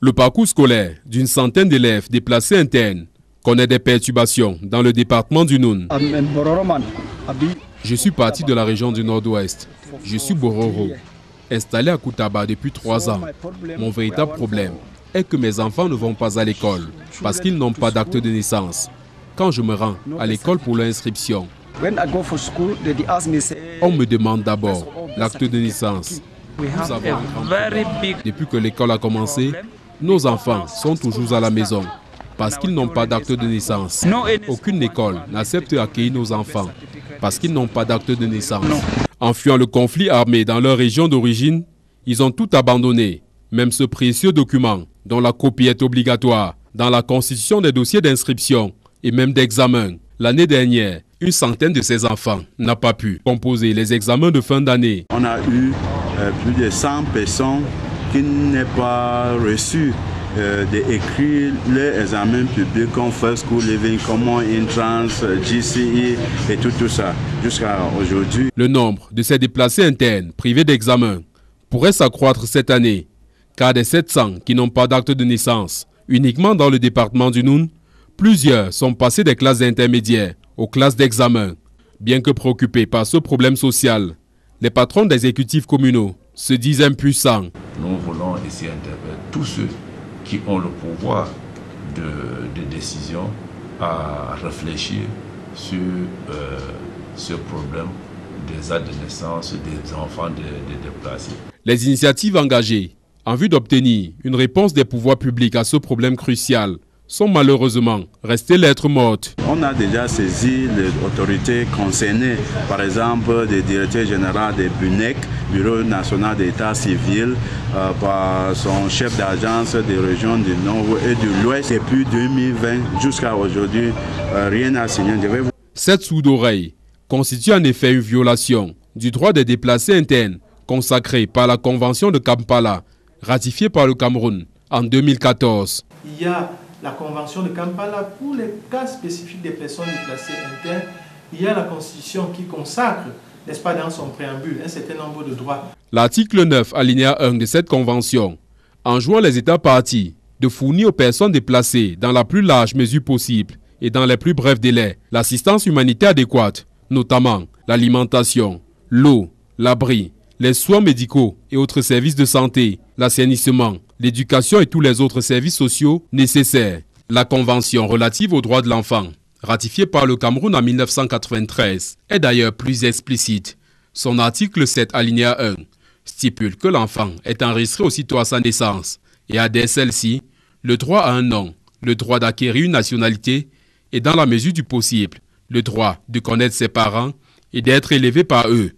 Le parcours scolaire d'une centaine d'élèves déplacés internes connaît des perturbations dans le département du Noun. Je suis parti de la région du Nord-Ouest. Je suis Bororo, installé à Koutaba depuis 3 ans. Mon véritable problème est que mes enfants ne vont pas à l'école parce qu'ils n'ont pas d'acte de naissance. Quand je me rends à l'école pour l'inscription, on me demande d'abord l'acte de naissance. Nous avons un grand problème. Depuis que l'école a commencé, nos enfants sont toujours à la maison parce qu'ils n'ont pas d'acte de naissance. Aucune école n'accepte d'accueillir nos enfants parce qu'ils n'ont pas d'acte de naissance. En fuyant le conflit armé dans leur région d'origine, ils ont tout abandonné, même ce précieux document dont la copie est obligatoire dans la constitution des dossiers d'inscription et même d'examen. L'année dernière, une centaine de ces enfants n'a pas pu composer les examens de fin d'année. On a eu plus de 100 personnes qui n'ont pas reçu d'écrire les examens publics comme First School Living, Common Entrance, GCE et tout ça jusqu'à aujourd'hui. Le nombre de ces déplacés internes privés d'examen pourrait s'accroître cette année, car des 700 qui n'ont pas d'acte de naissance uniquement dans le département du Noun, plusieurs sont passés des classes intermédiaires aux classes d'examen. Bien que préoccupés par ce problème social, les patrons d'exécutifs communaux se disent impuissants. Nous voulons essayer d'interpeller tous ceux qui ont le pouvoir de décision à réfléchir sur ce problème des actes de naissance des enfants déplacés. Les initiatives engagées en vue d'obtenir une réponse des pouvoirs publics à ce problème crucial sont malheureusement restées lettres mortes. On a déjà saisi les autorités concernées, par exemple le directeur général de BUNEC, Bureau national d'état civil, par son chef d'agence des régions du Nord et de l'Ouest. Depuis 2020 jusqu'à aujourd'hui, rien n'a signé. Cette sourde oreille constitue en effet une violation du droit des déplacés internes consacré par la Convention de Kampala, ratifiée par le Cameroun en 2014. Il y a la Convention de Kampala pour les cas spécifiques des personnes déplacées internes. Il y a la Constitution qui consacre, n'est-ce pas, dans son préambule, un certain nombre de droits. L'article 9, alinéa 1 de cette Convention enjoint les États partis de fournir aux personnes déplacées dans la plus large mesure possible et dans les plus brefs délais l'assistance humanitaire adéquate, notamment l'alimentation, l'eau, l'abri, les soins médicaux et autres services de santé, l'assainissement, l'éducation et tous les autres services sociaux nécessaires. La Convention relative aux droits de l'enfant, ratifiée par le Cameroun en 1993, est d'ailleurs plus explicite. Son article 7, alinéa 1, stipule que l'enfant est enregistré aussitôt à sa naissance et a dès celle-ci le droit à un nom, le droit d'acquérir une nationalité et dans la mesure du possible, le droit de connaître ses parents et d'être élevé par eux.